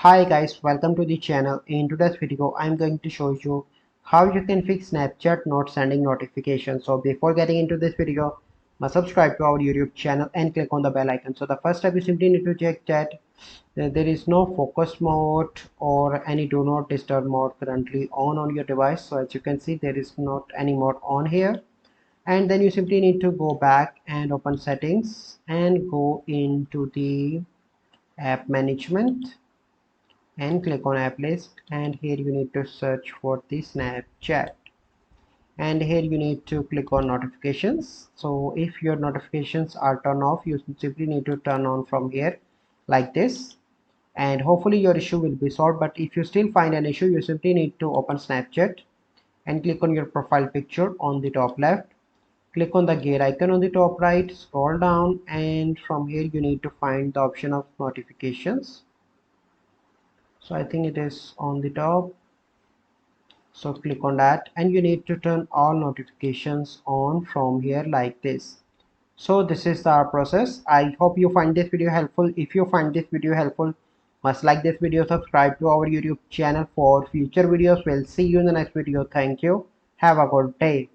Hi guys, welcome to the channel. In today's video, I'm going to show you how you can fix Snapchat not sending notifications. So before getting into this video, must subscribe to our YouTube channel and click on the bell icon. So the first step, you simply need to check that there is no focus mode or any do not disturb mode currently on your device. So as you can see, there is not any mode on here. And then you simply need to go back and open settings and go into the app management and click on app list, and here you need to search for the Snapchat, and here you need to click on notifications. So if your notifications are turned off, you simply need to turn on from here like this, and hopefully your issue will be solved. But if you still find an issue, you simply need to open Snapchat and click on your profile picture on the top left, click on the gear icon on the top right, scroll down, and from here you need to find the option of notifications. So I think it is on the top, so click on that, and you need to turn all notifications on from here like this. So this is our process. I hope you find this video helpful. If you find this video helpful, must like this video, subscribe to our YouTube channel for future videos. We'll see you in the next video. Thank you, have a good day.